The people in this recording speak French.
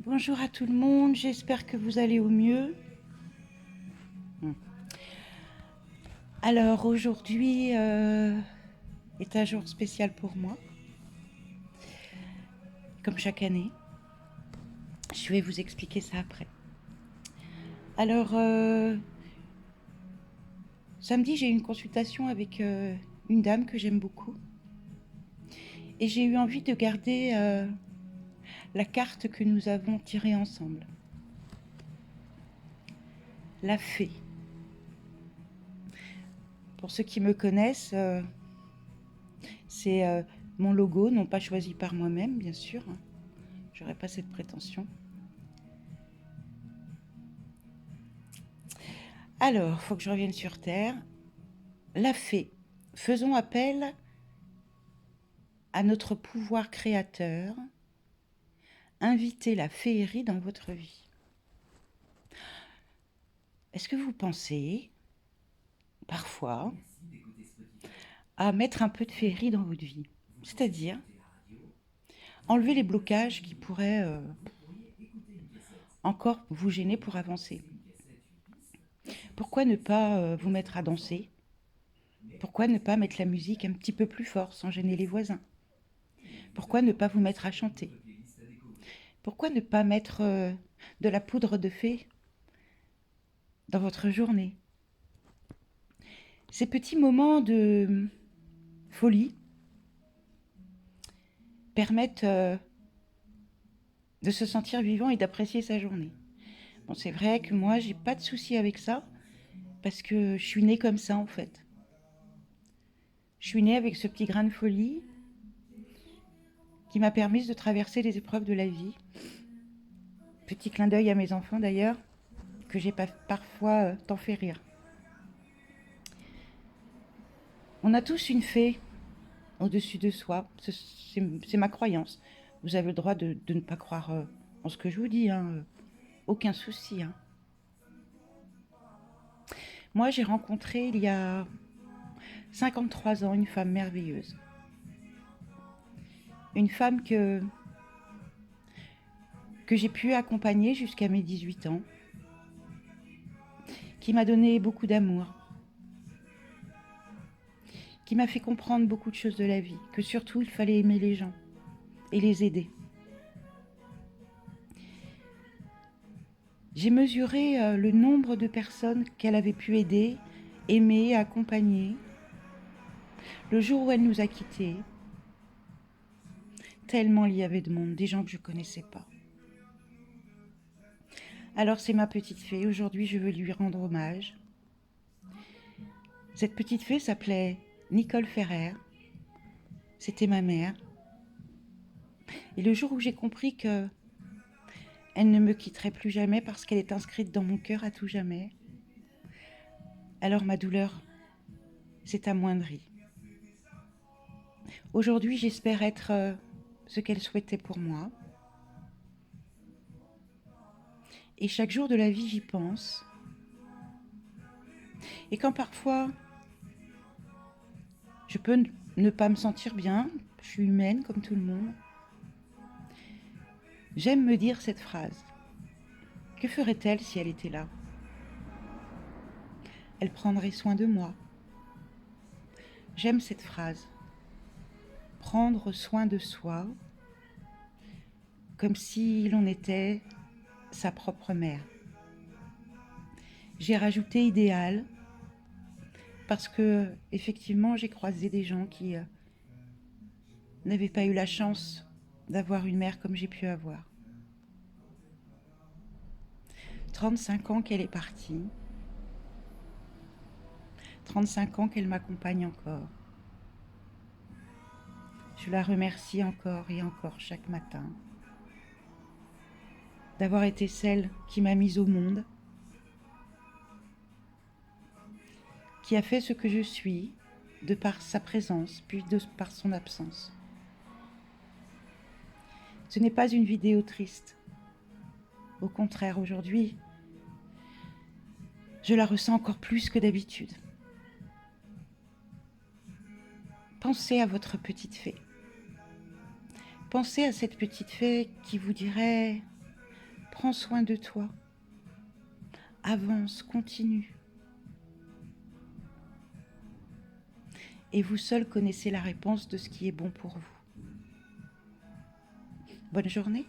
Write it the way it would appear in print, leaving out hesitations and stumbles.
Bonjour à tout le monde, j'espère que vous allez au mieux. Alors aujourd'hui est un jour spécial pour moi, comme chaque année. Je vais vous expliquer ça après. Alors samedi j'ai eu une consultation avec une dame que j'aime beaucoup et j'ai eu envie de garder la carte que nous avons tirée ensemble. La fée. Pour ceux qui me connaissent, c'est mon logo, non pas choisi par moi-même, bien sûr. J'aurais pas cette prétention. Alors, faut que je revienne sur Terre. La fée. Faisons appel à notre pouvoir créateur. Invitez la féerie dans votre vie. Est-ce que vous pensez, parfois, à mettre un peu de féerie dans votre vie? C'est-à-dire enlever les blocages qui pourraient encore vous gêner pour avancer. Pourquoi ne pas vous mettre à danser? Pourquoi ne pas mettre la musique un petit peu plus fort sans gêner les voisins? Pourquoi ne pas vous mettre à chanter? Pourquoi ne pas mettre de la poudre de fée dans votre journée? Ces petits moments de folie permettent de se sentir vivant et d'apprécier sa journée. Bon, c'est vrai que moi, j'ai pas de souci avec ça, parce que je suis née comme ça, en fait. Je suis née avec ce petit grain de folie qui m'a permis de traverser les épreuves de la vie. Petit clin d'œil à mes enfants, d'ailleurs, que j'ai parfois tant fait rire. On a tous une fée au-dessus de soi. C'est ma croyance. Vous avez le droit de ne pas croire en ce que je vous dis, hein. Aucun souci, hein. Moi, j'ai rencontré il y a 53 ans une femme merveilleuse. Une femme que j'ai pu accompagner jusqu'à mes 18 ans, qui m'a donné beaucoup d'amour, qui m'a fait comprendre beaucoup de choses de la vie, que surtout il fallait aimer les gens et les aider. J'ai mesuré le nombre de personnes qu'elle avait pu aider, aimer, accompagner. Le jour où elle nous a quittés, tellement il y avait de monde, des gens que je ne connaissais pas. Alors c'est ma petite fée, aujourd'hui je veux lui rendre hommage. Cette petite fée s'appelait Nicole Ferrer, c'était ma mère. Et le jour où j'ai compris que elle ne me quitterait plus jamais parce qu'elle est inscrite dans mon cœur à tout jamais, alors ma douleur s'est amoindrie. Aujourd'hui j'espère être ce qu'elle souhaitait pour moi. Et chaque jour de la vie j'y pense. Et quand parfois je peux ne pas me sentir bien, je suis humaine comme tout le monde, j'aime me dire cette phrase. Que ferait-elle si elle était là? Elle prendrait soin de moi. J'aime cette phrase. Prendre soin de soi, comme si l'on était sa propre mère. J'ai rajouté idéal, parce que effectivement j'ai croisé des gens qui n'avaient pas eu la chance d'avoir une mère comme j'ai pu avoir. 35 ans qu'elle est partie, 35 ans qu'elle m'accompagne encore. Je la remercie encore et encore chaque matin d'avoir été celle qui m'a mise au monde, qui a fait ce que je suis de par sa présence, puis de par son absence. Ce n'est pas une vidéo triste. Au contraire, aujourd'hui, je la ressens encore plus que d'habitude. Pensez à votre petite fée. Pensez à cette petite fée qui vous dirait Prends soin de toi. Avance, continue. Et vous seul connaissez la réponse de ce qui est bon pour vous. Bonne journée.